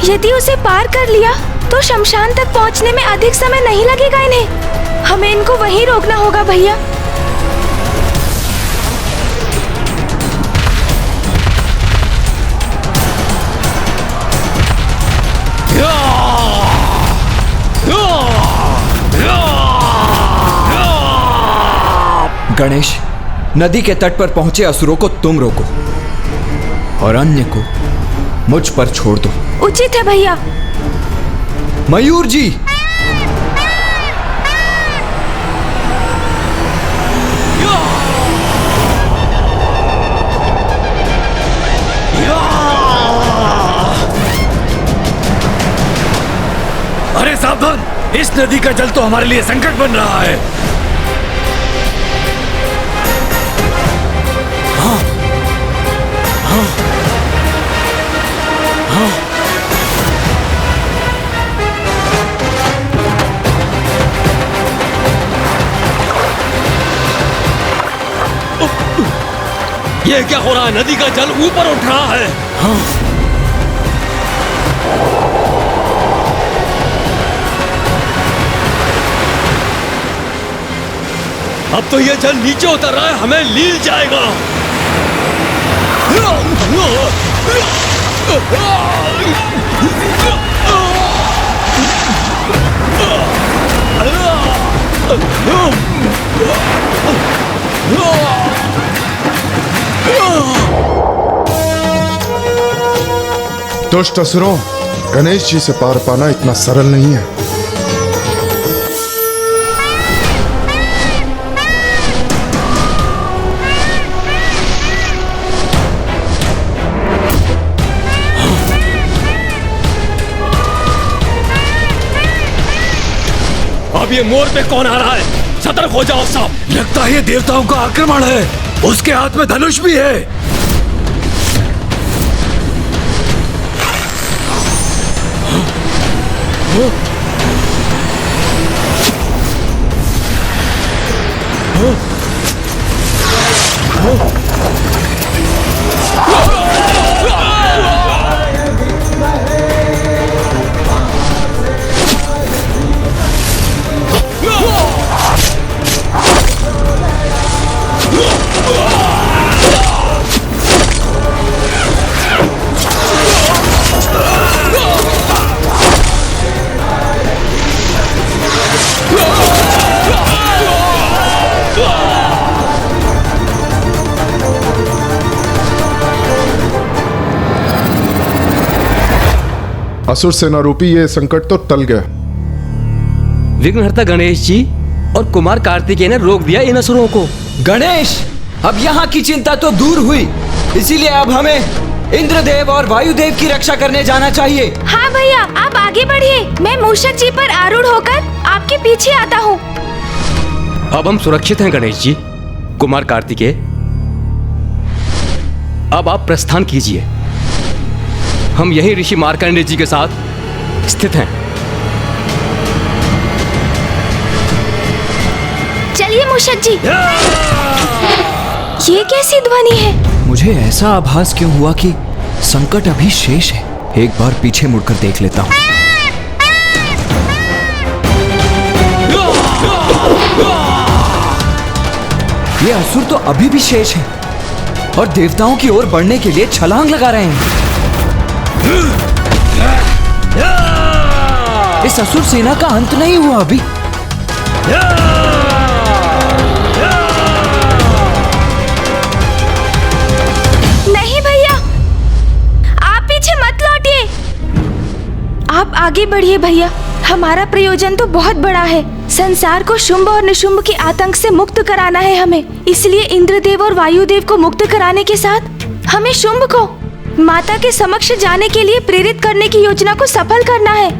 यदि उसे पार कर लिया तो शमशान तक पहुंचने में अधिक समय नहीं लगेगा इन्हें। हमें इनको वहीं रोकना होगा भैया। गणेश, नदी के तट पर पहुंचे असुरों को तुम रोको और अन्य को मुझ पर छोड़ दो। उचित है भैया। मयूर जी, अरे सावधान, इस नदी का जल तो हमारे लिए संकट बन रहा है। ये क्या हो रहा है? नदी का जल ऊपर उठ रहा है। अब तो ये जल नीचे उतर रहा है, हमें लील जाएगा। दुष्ट असुरों, गणेश जी से पार पाना इतना सरल नहीं है। अब ये मोर पे कौन आ रहा है? सतर्क हो जाओ सब। लगता है ये देवताओं का आक्रमण है। उसके हाथ में धनुष भी है। असुर सेना रूपी ये संकट तो टल गया। विघ्नहर्ता गणेश जी और कुमार कार्तिकेय ने रोक दिया इन असुरों को। गणेश, अब यहाँ की चिंता तो दूर हुई, इसीलिए अब हमें इंद्रदेव और वायुदेव की रक्षा करने जाना चाहिए। हाँ भैया, आप आगे बढ़िए, मैं मूषक जी पर आरूढ़ होकर आपके पीछे आता हूँ। अब हम सुरक्षित हैं गणेश जी। कुमार कार्तिकेय, अब आप प्रस्थान कीजिए। हम यही ऋषि मार्कंडेय जी के साथ स्थित हैं। चलिए मूषक जी। ये कैसी ध्वनि है? मुझे ऐसा आभास क्यों हुआ कि संकट अभी शेष है। एक बार पीछे मुड़कर देख लेता हूँ। ये असुर तो अभी भी शेष है और देवताओं की ओर बढ़ने के लिए छलांग लगा रहे हैं। इस असुर सेना का अंत नहीं हुआ अभी। नहीं भैया, आप पीछे मत लौटिए। आप आगे बढ़िए भैया, हमारा प्रयोजन तो बहुत बड़ा है। संसार को शुंभ और निशुंभ के आतंक से मुक्त कराना है हमें। इसलिए इंद्रदेव और वायुदेव को मुक्त कराने के साथ हमें शुंभ को माता के समक्ष जाने के लिए प्रेरित करने की योजना को सफल करना है।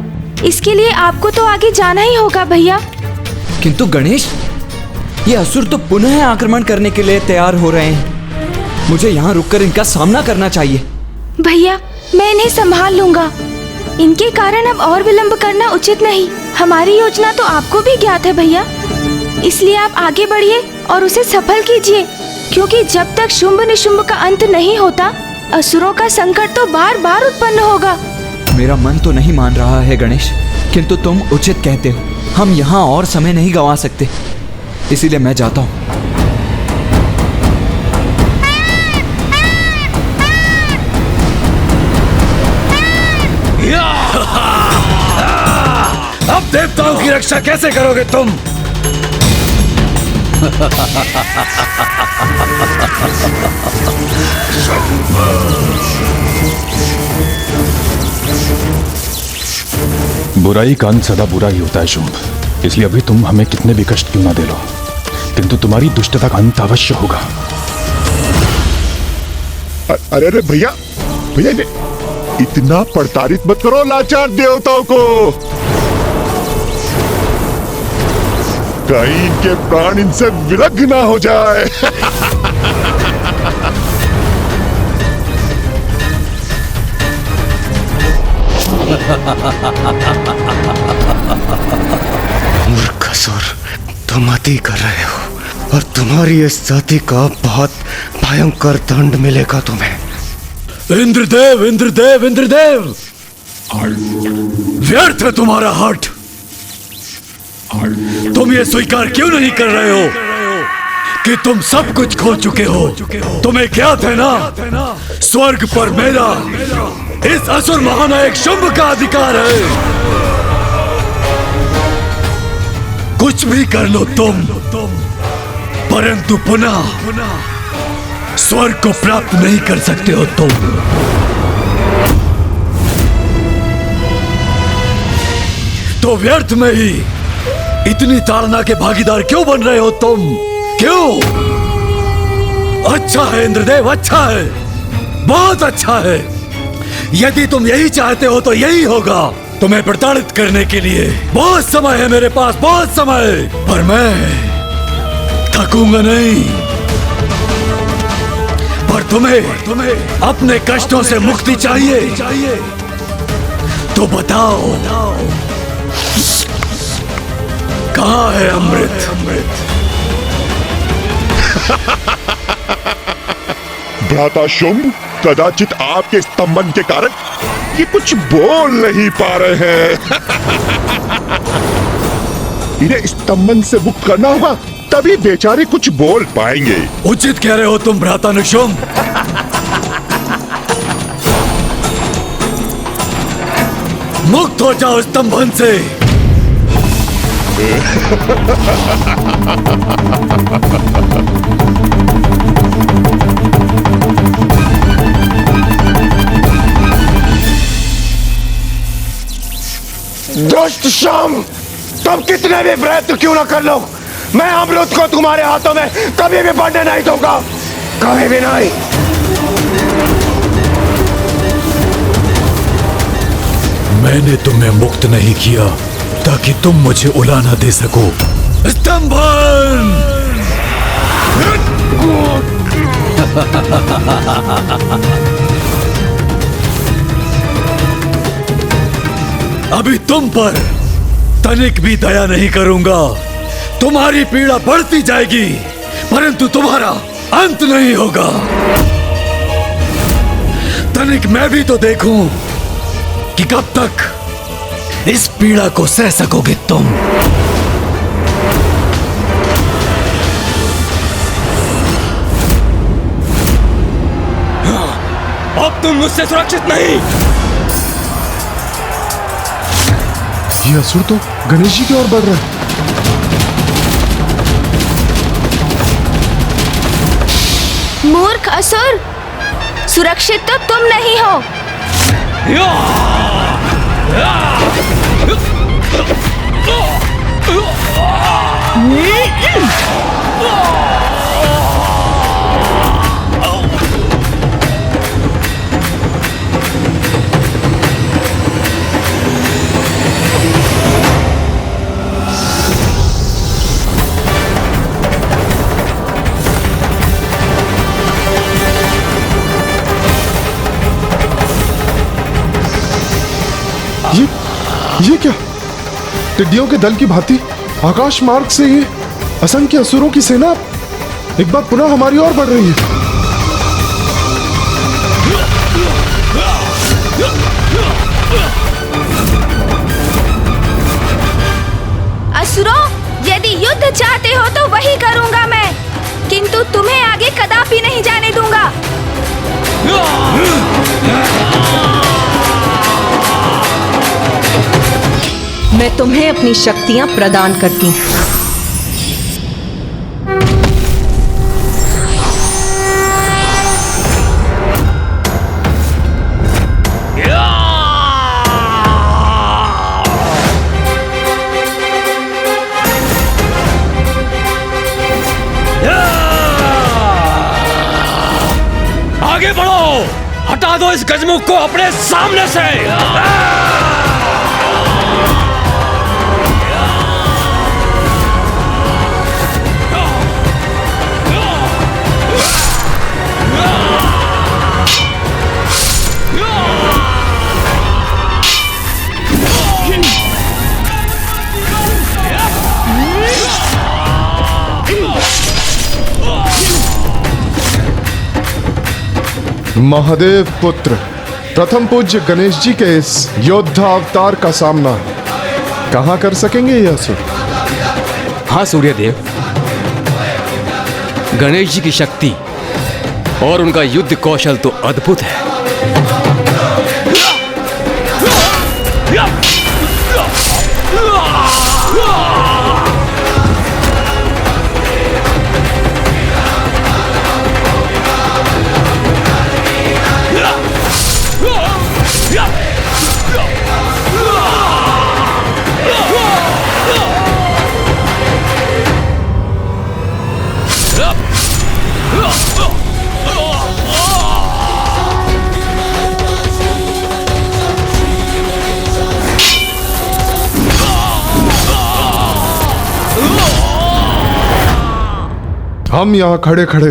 इसके लिए आपको तो आगे जाना ही होगा भैया। किंतु गणेश, ये असुर तो पुनः आक्रमण करने के लिए तैयार हो रहे हैं। मुझे यहाँ रुककर इनका सामना करना चाहिए। भैया, मैं इन्हें संभाल लूंगा। इनके कारण अब और विलंब करना उचित नहीं। हमारी योजना तो आपको भी ज्ञात है भैया, इसलिए आप आगे बढ़िए और उसे सफल कीजिए, क्योंकि जब तक शुंभ निशुंभ का अंत नहीं होता, असुरों का संकट तो बार बार उत्पन्न होगा। मेरा मन तो नहीं मान रहा है गणेश, किंतु तुम उचित कहते हो। हम यहाँ और समय नहीं गंवा सकते, इसीलिए मैं जाता हूँ। अब देवताओं की रक्षा कैसे करोगे तुम? बुराई का अंत सदा बुरा ही होता है शुंभ, इसलिए अभी तुम हमें कितने भी कष्ट क्यों ना दे लो, किंतु तुम्हारी दुष्टता का अंत अवश्य होगा। अरे अरे भैया भैया, इतना प्रताड़ित मत करो लाचार देवताओं को। कहीं इनके प्राण इनसे विलग ना हो जाए। मूर्ख असुर, तुम अति कर रहे हो और तुम्हारी इस जाति का बहुत भयंकर दंड मिलेगा तुम्हें। इंद्रदेव इंद्रदेव इंद्रदेव, व्यर्थ है तुम्हारा हठ। तुम ये स्वीकार क्यों नहीं कर रहे हो कि तुम सब कुछ खो चुके हो? तुम्हें ज्ञात है ना, स्वर्ग पर मेरा, इस असुर महानायक शुंभ का अधिकार है। कुछ भी कर लो तुम, परंतु पुनः स्वर्ग को प्राप्त नहीं कर सकते हो तुम। तो व्यर्थ में ही इतनी ताड़ना के भागीदार क्यों बन रहे हो तुम? क्यों? अच्छा है इंद्रदेव, अच्छा है, बहुत अच्छा है। यदि तुम यही चाहते हो तो यही होगा। तुम्हें प्रताड़ित करने के लिए बहुत समय है मेरे पास, बहुत समय, पर मैं थकूंगा नहीं। पर तुम्हें अपने कष्टों से मुक्ति चाहिए तो बताओ, कहाँ है अमृत? भ्राता शुंभ, कदाचित आपके स्तंभन के कारण ये कुछ बोल नहीं पा रहे हैं। इन्हें स्तंभन से मुक्त करना होगा, तभी बेचारे कुछ बोल पाएंगे। उचित कह रहे हो तुम भ्राता निशुंभ। मुक्त हो जाओ स्तंभन से। दुष्ट शाम, तुम कितने भी प्रयत्न क्यों ना कर लो, मैं अमृत को तुम्हारे हाथों में कभी भी बढ़ने नहीं दूंगा, कभी भी नहीं। मैंने तुम्हें मुक्त नहीं किया ताकि तुम मुझे उला ना दे सको। स्तंभन! अभी तुम पर तनिक भी दया नहीं करूंगा। तुम्हारी पीड़ा बढ़ती जाएगी, परंतु तुम्हारा अंत नहीं होगा। तनिक मैं भी तो देखूं कि कब तक इस पीड़ा को सह सकोगे तुम। अब तुम मुझसे सुरक्षित नहीं। ये असुर तो गणेश जी की ओर बढ़ रहा है। मूर्ख असुर, सुरक्षित तो तुम नहीं हो। ये क्या? टिड्डियों के दल की भांति आकाश मार्ग से ये असंख्य असुरों की सेना एक बार पुनः हमारी ओर बढ़ रही है। असुरों, यदि युद्ध चाहते हो तो वही करूंगा मैं, किंतु तुम्हें आगे कदापि नहीं जाने दूंगा। मैं तुम्हें अपनी शक्तियां प्रदान करती हूँ। आगे बढ़ो, हटा दो इस गजमुख को अपने सामने से। महादेव पुत्र प्रथम पूज्य गणेश जी के इस योद्धा अवतार का सामना कहां कर सकेंगे ये असुर? हाँ सूर्यदेव, गणेश जी की शक्ति और उनका युद्ध कौशल तो अद्भुत है। हम यहाँ खड़े खड़े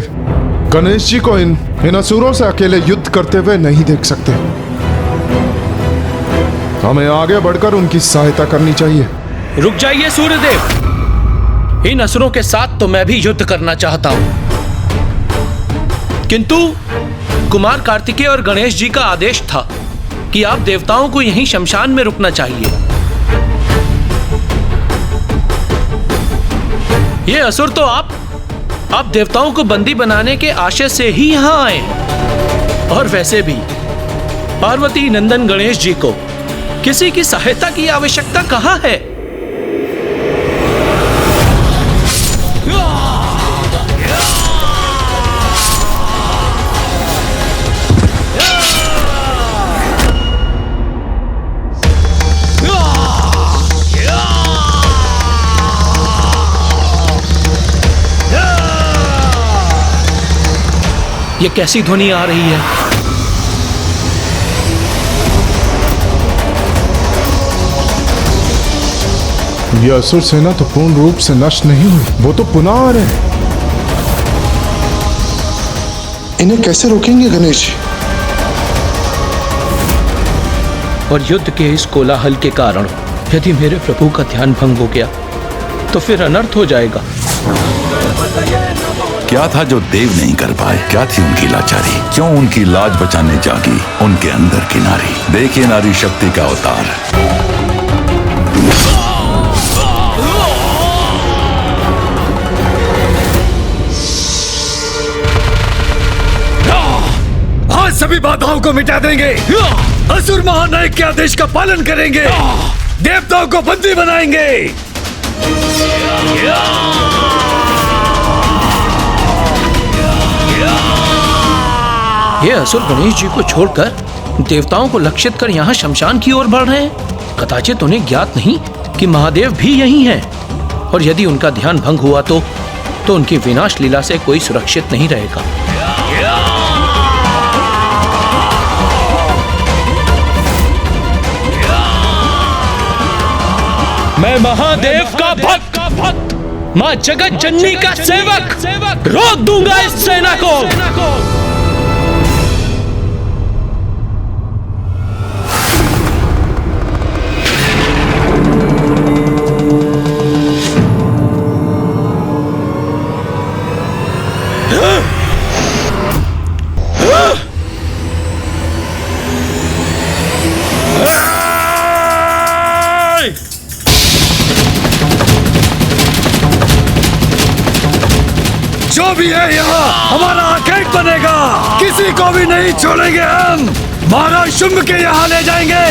गणेश जी को इन असुरों से अकेले युद्ध करते हुए नहीं देख सकते। हमें आगे बढ़कर उनकी सहायता करनी चाहिए। रुक जाइए सूर्यदेव, इन असुरों के साथ तो मैं भी युद्ध करना चाहता हूं, किंतु कुमार कार्तिकेय और गणेश जी का आदेश था कि आप देवताओं को यहीं शमशान में रुकना चाहिए। ये असुर तो आप देवताओं को बंदी बनाने के आशय से ही यहां आए। और वैसे भी पार्वती नंदन गणेश जी को किसी की सहायता की आवश्यकता कहां है? ये कैसी ध्वनि आ रही है? ये असुर सेना तो पूर्ण रूप से नष्ट नहीं हुई, वो तो पुनः आ रहे हैं। इन्हें कैसे रोकेंगे गणेश जी? और युद्ध के इस कोलाहल के कारण यदि मेरे प्रभु का ध्यान भंग हो गया तो फिर अनर्थ हो जाएगा। क्या था जो देव नहीं कर पाए? क्या थी उनकी लाचारी? क्यों उनकी लाज बचाने जागी उनके अंदर की नारी? देखिए नारी शक्ति का अवतार। आज सभी बाधाओं को मिटा देंगे। असुर महानायक के आदेश का पालन करेंगे। देवताओं को बंदी बनाएंगे। ये असुर गणेश जी को छोड़कर देवताओं को लक्षित कर यहाँ शमशान की ओर बढ़ रहे हैं। कदाचित उन्हें ज्ञात नहीं कि महादेव भी यही हैं। और यदि उनका ध्यान भंग हुआ तो उनकी विनाश लीला से कोई सुरक्षित नहीं रहेगा। मैं महादेव का भक्त, मां जगत जननी का सेवक रोक दूंगा इस सेना को। जो भी है यहाँ हमारा आखेट बनेगा। किसी को भी नहीं छोड़ेंगे हम। महाराज शुंभ के यहाँ ले जाएंगे।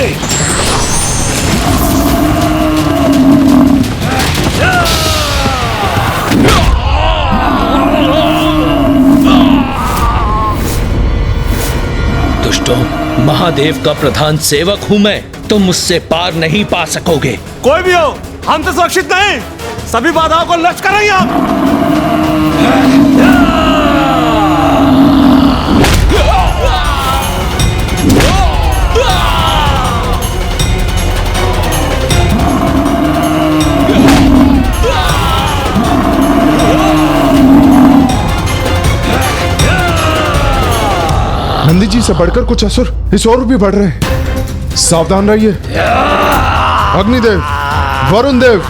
दुष्टों, महादेव का प्रधान सेवक हूँ मैं। तुम मुझसे पार नहीं पा सकोगे। कोई भी हो, हम तो सुरक्षित नहीं। सभी बाधाओं को नष्ट करेंगे हम। नंदी जी से बढ़कर कुछ असुर इस ओर भी बढ़ रहे हैं। सावधान रहिए। अग्निदेव, वरुण देव,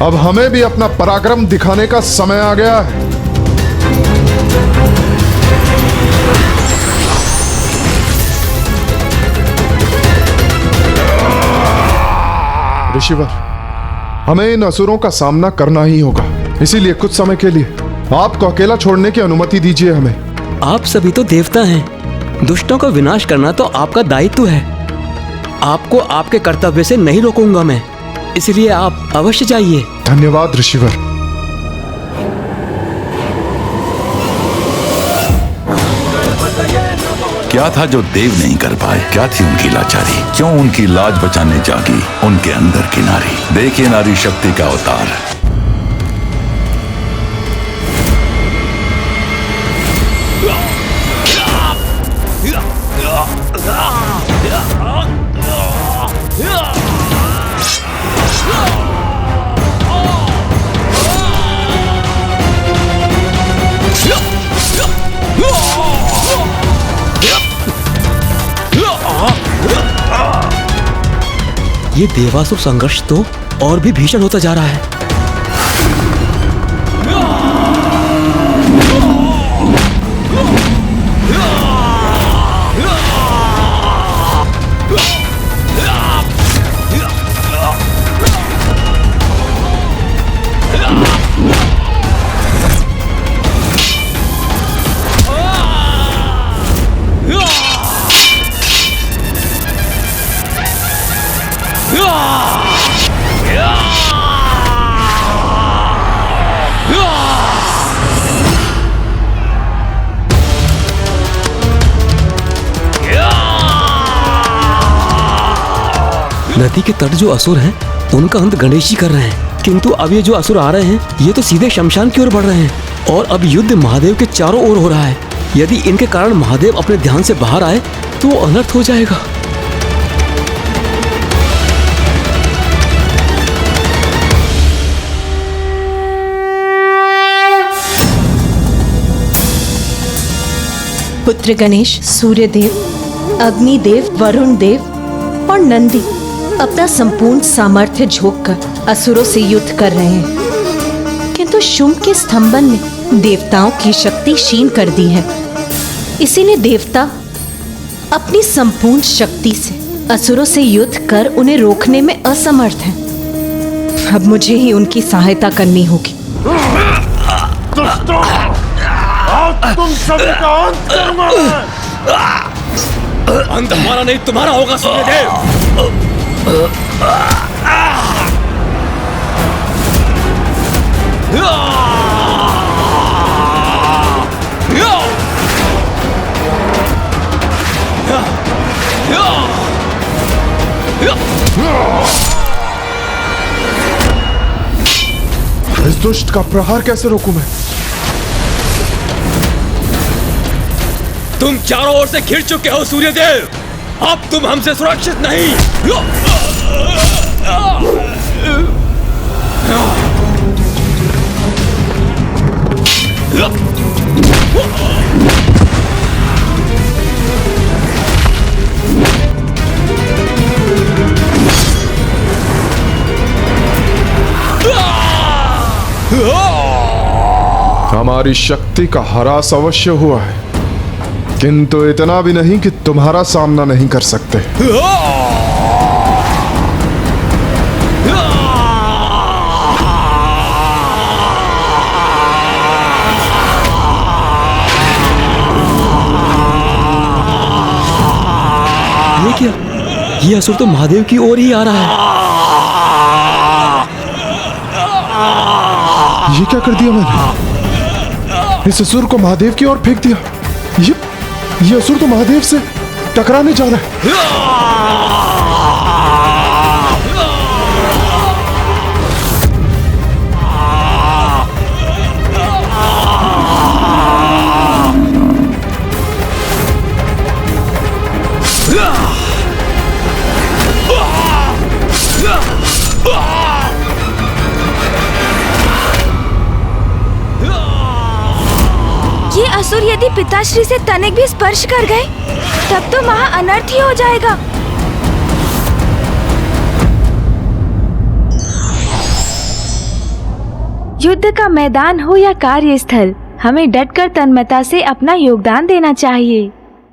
अब हमें भी अपना पराक्रम दिखाने का समय आ गया है। ऋषिवर, हमें इन असुरों का सामना करना ही होगा। इसीलिए कुछ समय के लिए आपको अकेला छोड़ने की अनुमति दीजिए हमें। आप सभी तो देवता हैं। दुष्टों का विनाश करना तो आपका दायित्व है। आपको आपके कर्तव्य से नहीं रोकूंगा मैं। इसलिए आप अवश्य जाइए। धन्यवाद ऋषिवर। क्या था जो देव नहीं कर पाए? क्या थी उनकी लाचारी? क्यों उनकी लाज बचाने जागी उनके अंदर की नारी? देखिए नारी शक्ति का अवतार। ये देवासुर संघर्ष तो और भी भीषण होता जा रहा है। नदी के तट जो असुर हैं, उनका अंत गणेश जी कर रहे हैं। किंतु अब ये जो असुर आ रहे हैं, ये तो सीधे शमशान की ओर बढ़ रहे हैं। और अब युद्ध महादेव के चारों ओर हो रहा है। यदि इनके कारण महादेव अपने ध्यान से बाहर आए तो वो अनर्थ हो जाएगा। पुत्र गणेश, सूर्यदेव, अग्निदेव, वरुण देव और नंदी अपना संपूर्ण सामर्थ्य झोंककर असुरों से युद्ध कर रहे हैं, किंतु शुंभ के स्तंभन ने देवताओं की शक्ति क्षीण कर दी है। इसीलिए देवता अपनी संपूर्ण शक्ति से असुरों से युद्ध कर उन्हें रोकने में असमर्थ हैं। अब मुझे ही उनकी सहायता करनी होगी। आज तुम सभी का अंत करूंगा मैं। अंत हमारा नहीं तुम्हारा होगा सूर्यदेव। इस दुष्ट का प्रहार कैसे रोकूं मैं? तुम चारों ओर से घिर चुके हो सूर्यदेव, अब तुम हमसे सुरक्षित नहीं। हमारी शक्ति का ह्रास अवश्य हुआ है, किंतु इतना भी नहीं कि तुम्हारा सामना नहीं कर सकते। ये क्या? ये असुर तो महादेव की ओर ही आ रहा है। ये क्या कर दिया मैंने? इस असुर को महादेव की ओर फेंक दिया। ये असुर तो महादेव से टकराने जा रहा है। ये असुर यदि पिताश्री से तनिक भी स्पर्श कर गए तब तो महा अनर्थ ही हो जाएगा। युद्ध का मैदान हो या कार्यस्थल, हमें डटकर तन्मयता से अपना योगदान देना चाहिए।